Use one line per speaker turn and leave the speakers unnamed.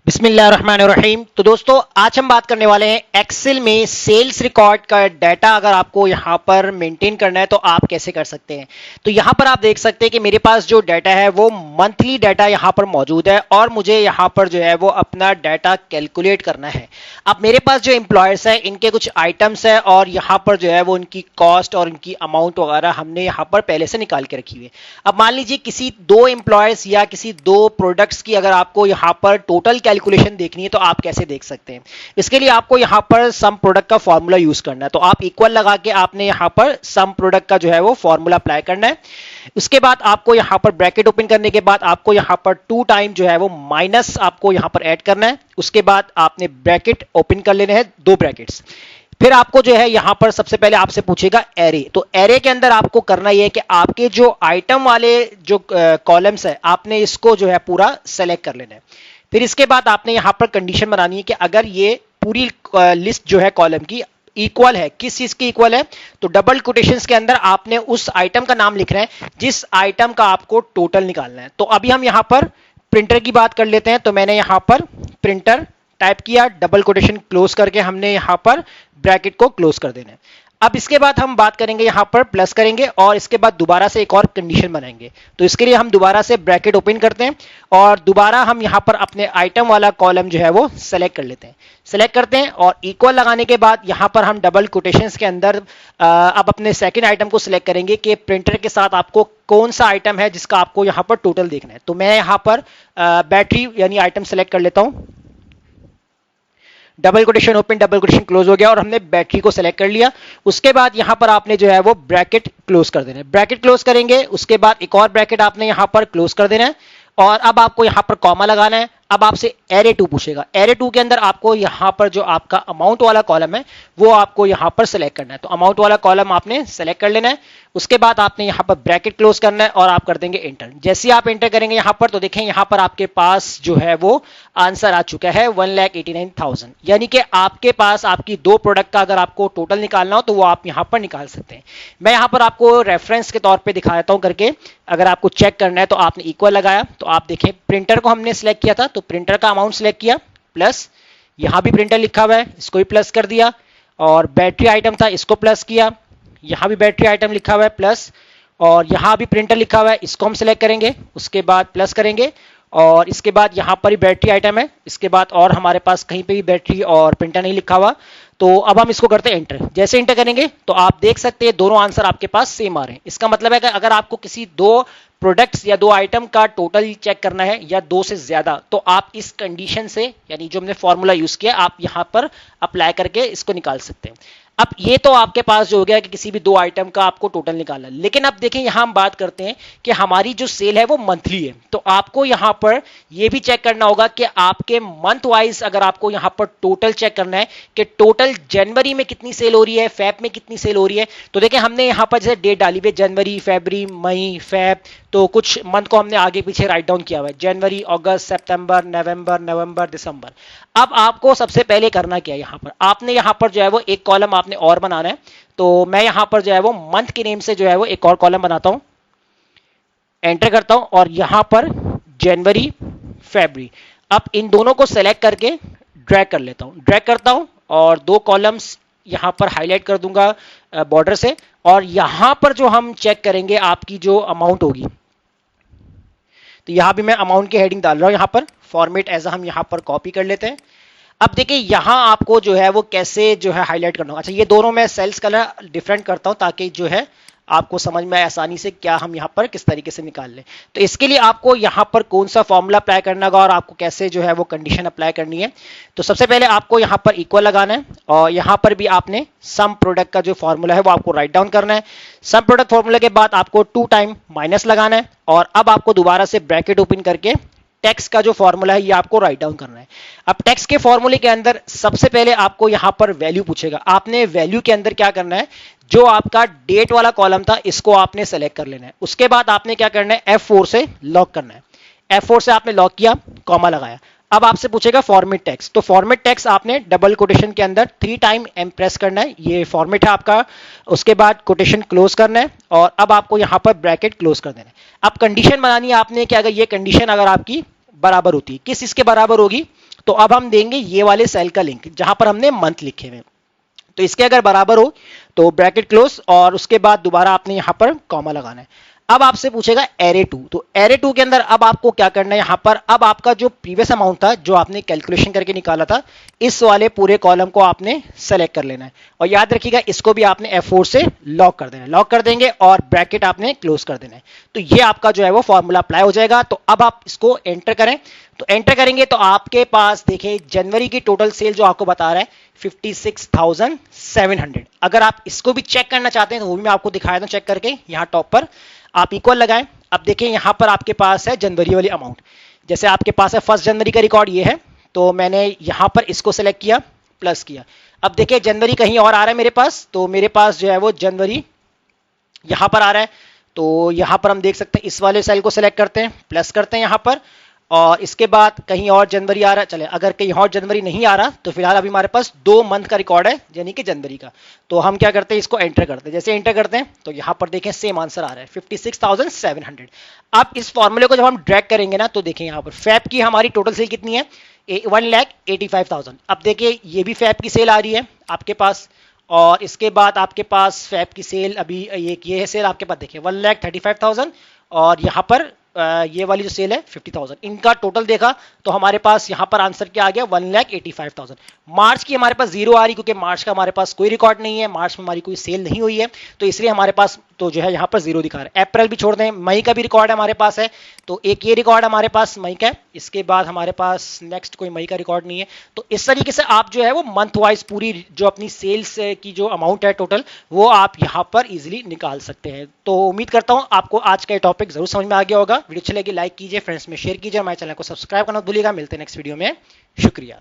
बिस्मिल्लाहिर्रहमानिर्रहीम। तो दोस्तों आज हम बात करने वाले हैं एक्सेल में सेल्स रिकॉर्ड का डाटा अगर आपको यहां पर मेंटेन करना है तो आप कैसे कर सकते हैं। तो यहां पर आप देख सकते हैं कि मेरे पास जो डाटा है वो मंथली डाटा यहां पर मौजूद है और मुझे यहां पर जो है वो अपना डाटा कैलकुलेट करना है। अब मेरे पास जो एम्प्लॉयर्स है इनके कुछ आइटम्स है और यहां पर जो है वो इनकी कॉस्ट और इनकी अमाउंट वगैरह हमने यहां पर पहले से निकाल के रखी हुई है। अब मान लीजिए किसी दो एम्प्लॉयर्स या किसी दो प्रोडक्ट्स की अगर आपको यहां पर टोटल कैलकुलेशन देखनी है तो आप कैसे देख सकते हैं। इसके लिए आपको यहां पर सम प्रोडक्ट का फॉर्मूला यूज करना है। तो आप इक्वल लगा के आपने यहां पर सम प्रोडक्ट का जो है वो फॉर्मूला अप्लाई करना है। उसके बाद आपको यहां पर ब्रैकेट ओपन करने के बाद आपको यहां पर 2 टाइम जो है वो माइनस आपको यहां पर ऐड करना है। उसके बाद आपने ब्रैकेट ओपन कर लेने हैं, दो ब्रैकेट्स। फिर आपको जो है यहां पर सबसे पहले आपसे पूछेगा एरे। तो एरे के अंदर आपको करना यह है कि आपके जो आइटम वाले जो कॉलम्स है आपने इसको जो है पूरा सेलेक्ट कर लेना है। फिर इसके बाद आपने यहां पर कंडीशन बनानी है कि अगर ये पूरी लिस्ट जो है कॉलम की इक्वल है, किस चीज की इक्वल है, तो डबल कोटेशंस के अंदर आपने उस आइटम का नाम लिखना है जिस आइटम का आपको टोटल निकालना है। तो अभी हम यहां पर प्रिंटर की बात कर लेते हैं। तो मैंने यहां पर प्रिंटर टाइप किया, डबल कोटेशन क्लोज करके हमने यहां पर ब्रैकेट को क्लोज कर देना है। अब इसके बाद हम बात करेंगे यहां पर प्लस करेंगे और इसके बाद दोबारा से एक और कंडीशन बनाएंगे। तो इसके लिए हम दोबारा से ब्रैकेट ओपन करते हैं और दोबारा हम यहां पर अपने आइटम वाला कॉलम जो है वो सेलेक्ट कर लेते हैं। सेलेक्ट करते हैं और इक्वल लगाने के बाद यहां पर हम डबल कोटेशंस के अंदर अब अपने सेकंड आइटम को सिलेक्ट करेंगे कि प्रिंटर के साथ आपको कौन सा आइटम है जिसका आपको यहां पर टोटल देखना है। तो मैं यहां पर बैटरी यानी आइटम सेलेक्ट कर लेता हूं। Double quotation open, double quotation close हो गया और हमने बैटरी को सेलेक्ट कर लिया। उसके बाद यहां पर आपने जो है वो ब्रैकेट क्लोज कर देना है। ब्रैकेट क्लोज करेंगे, उसके बाद एक और ब्रैकेट आपने यहां पर क्लोज कर देना है और अब आपको यहां पर कॉमा लगाना है। अब आपसे एरे 2 पूछेगा। एरे 2 के अंदर आपको यहां पर जो आपका अमाउंट वाला कॉलम है वो आपको यहां पर सेलेक्ट करना है। तो अमाउंट वाला कॉलम आपने सेलेक्ट कर लेना है। उसके बाद आपने यहां पर ब्रैकेट क्लोज करना है और आप कर देंगे एंटर। जैसे ही आप एंटर करेंगे यहां पर तो देखें यहां पर आपके पास जो है वो आंसर आ चुका है 1,89,000। यानी कि आपके पास आपकी दो प्रोडक्ट का अगर आपको टोटल निकालना हो तो वो आप यहां पर निकाल सकते हैं। मैं यहां पर आपको रेफरेंस के तौर पे दिखा देता हूं करके। अगर आपको चेक करना है तो आपने इक्वल लगाया तो आप देखें प्रिंटर को हमने सिलेक्ट किया था तो प्रिंटर का अमाउंट सिलेक्ट किया, प्लस यहां भी प्रिंटर लिखा हुआ है इसको भी प्लस कर दिया और बैटरी आइटम था इसको प्लस किया, यहां भी बैटरी आइटम लिखा हुआ है प्लस और यहां भी प्रिंटर लिखा हुआ है इसको हम सिलेक्ट करेंगे, उसके बाद प्लस करेंगे और इसके बाद यहां पर ही बैटरी आइटम है, इसके बाद और हमारे पास कहीं पे भी बैटरी और प्रिंटर नहीं लिखा हुआ। तो अब हम इसको करते हैं एंटर। जैसे एंटर करेंगे तो आप देख सकते हैं दोनों आंसर आपके पास सेम आ रहे हैं। इसका मतलब है कि अगर आपको किसी दो प्रोडक्ट्स या दो आइटम का टोटल चेक करना है या दो से ज्यादा तो आप इस कंडीशन से यानी जो हमने फॉर्मूला यूज किया आप यहां पर अप्लाई करके इसको निकाल सकते हैं। अब ये तो आपके पास जो हो गया कि किसी भी दो आइटम का आपको टोटल निकालना है। लेकिन अब देखें यहां हम बात करते हैं कि हमारी जो सेल है वो मंथली है। तो आपको यहां पर यह भी चेक करना होगा कि आपके मंथ वाइज अगर आपको यहां पर टोटल चेक करना है कि टोटल जनवरी में कितनी सेल हो रही है, फेब में कितनी सेल हो रही है। तो देखें हमने यहां पर जैसे डेट डाली हुई जनवरी, फरवरी, मई, फेब, तो कुछ मंथ को हमने आगे पीछे राइट डाउन किया हुआ है जनवरी, अगस्त, सितंबर, नवंबर, दिसंबर। अब आपको सबसे पहले करना क्या है, यहां पर आपने यहां पर जो है वो एक कॉलम आपने और बनाना है। तो मैं यहां पर जो है वो मंथ के नेम से जो है वो एक और कॉलम बनाता हूं, एंटर करता हूं और यहां पर जनवरी, फरवरी। अब इन दोनों को सेलेक्ट करके ड्रैग कर लेता हूं, ड्रैग करता हूं और दो कॉलम्स यहां पर हाईलाइट कर दूंगा बॉर्डर से और यहां पर जो हम चेक करेंगे आपकी जो अमाउंट होगी तो यहां भी मैं अमाउंट की हेडिंग डाल रहा हूं, यहां पर फॉर्मेट एज हम यहां पर कॉपी कर लेते हैं। अब देखिए यहां आपको जो है वो कैसे जो है हाईलाइट करना होगा। अच्छा ये दोनों मैं सेल्स कलर डिफरेंट करता हूं ताकि जो है आपको समझ में आए आसानी से क्या हम यहां पर किस तरीके से निकाल लें। तो इसके लिए आपको यहां पर कौन सा फॉर्मूला अप्लाई करना होगा और आपको कैसे जो है वो कंडीशन अप्लाई करनी है। तो सबसे पहले आपको यहां पर इक्वल लगाना है और यहां पर भी आपने सम प्रोडक्ट का जो फॉर्मूला है वो आपको राइट डाउन करना है। सम प्रोडक्ट फॉर्मूला के बाद आपको 2 टाइम माइनस लगाना है और अब आपको दोबारा से ब्रैकेट ओपन करके टैक्स का जो फॉर्मूला है ये आपको राइट डाउन करना है। अब टैक्स के फॉर्मूले के अंदर सबसे पहले आपको यहां पर वैल्यू पूछेगा। आपने वैल्यू के अंदर क्या करना है, जो आपका डेट वाला कॉलम था इसको आपने सेलेक्ट कर लेना है। उसके बाद आपने क्या करना है, F4 से लॉक करना है। F4 से आपने लॉक किया, कॉमा लगाया। अब आपसे पूछेगा फॉर्मेट टेक्स्ट। तो फॉर्मेट टेक्स्ट आपने डबल कोटेशन के अंदर 3 टाइम एम प्रेस करना है, ये फॉर्मेट है आपका। उसके बाद कोटेशन क्लोज करना है और अब आपको यहां पर ब्रैकेट क्लोज कर देना है। अब कंडीशन बनानी है आपने कि अगर ये कंडीशन अगर आपकी बराबर होती है, किस इसके बराबर होगी, तो अब हम देंगे ये वाले सेल का लिंक जहां पर हमने मंथ लिखे हुए, तो इसके अगर बराबर हो तो ब्रैकेट क्लोज और उसके बाद दोबारा आपने यहां पर कॉमा लगाना है। अब आपसे पूछेगा एरे 2, तो एरे 2 के अंदर अब आपको क्या करना है, यहां पर अब आपका जो प्रीवियस अमाउंट था जो आपने कैलकुलेशन करके निकाला था, इस वाले पूरे कॉलम को आपने सेलेक्ट कर लेना है और याद रखिएगा इसको भी आपने F4 से लॉक कर देना है, लॉक कर देंगे और ब्रैकेट आपने क्लोज कर देना है। तो ये आपका जो है वो फॉर्मूला अप्लाई हो जाएगा। तो अब आप इसको एंटर करें, तो एंटर करेंगे तो आपके पास देखिए जनवरी की टोटल सेल जो आपको बता रहा है 56,700। अगर आप इसको भी चेक करना चाहते हैं तो वो भी मैं आपको दिखाया था चेक करके, यहाँ टॉप पर आप इक्वल लगाएं। अब देखिए यहां पर आपके पास है जनवरी वाली अमाउंट, जैसे आपके पास है 1 जनवरी का रिकॉर्ड ये है, तो मैंने यहां पर इसको सेलेक्ट किया, प्लस किया। अब देखिए जनवरी कहीं और आ रहा है मेरे पास, तो मेरे पास जो है वो जनवरी यहां पर आ रहा है, तो यहां पर हम देख सकते हैं इस वाले सेल को सेलेक्ट करते हैं, प्लस करते हैं यहां पर, और इसके बाद कहीं और जनवरी आ रहा है। चले अगर कहीं और जनवरी नहीं आ रहा तो फिलहाल अभी हमारे पास 2 मंथ का रिकॉर्ड है यानी कि जनवरी का, तो हम क्या करते हैं इसको एंटर करते हैं। जैसे एंटर करते हैं तो यहां पर देखें सेम आंसर आ रहा है 56,700। अब इस फॉर्मूले को जब हम ड्रैग करेंगे ना तो देखें यहां पर फैब की हमारी टोटल सेल कितनी है 1,85,000। अब देखिए ये भी फैब की सेल आ रही है आपके पास, और इसके बाद आपके पास फैब की सेल अभी ये है सेल आपके पास देखिए 1,35,000, और यहाँ पर ये वाली जो सेल है 50,000। इनका टोटल देखा तो हमारे पास यहाँ पर आंसर क्या आ गया 1,85,000। मार्च की हमारे पास जीरो आ रही क्योंकि मार्च का हमारे पास कोई रिकॉर्ड नहीं है, मार्च में हमारी कोई सेल नहीं हुई है, तो इसलिए हमारे पास तो जो है यहाँ पर जीरो दिखा रहा है। अप्रैल भी छोड़ दें, मई का भी रिकॉर्ड हमारे पास है, तो एक ये रिकॉर्ड हमारे पास मई का है, इसके बाद हमारे पास नेक्स्ट कोई मई का रिकॉर्ड नहीं है। तो इस तरीके से आप जो है वो मंथ वाइज पूरी जो अपनी सेल्स की जो अमाउंट है टोटल वो आप यहाँ पर इजीली निकाल सकते हैं। तो उम्मीद करता हूँ आपको आज का टॉपिक जरूर समझ में आ गया होगा। वीडियो अच्छी लगी लाइक कीजिए, फ्रेंड्स में शेयर कीजिए, हमारे चैनल को सब्सक्राइब करना मत भूलिएगा। मिलते हैं नेक्स्ट वीडियो में, शुक्रिया।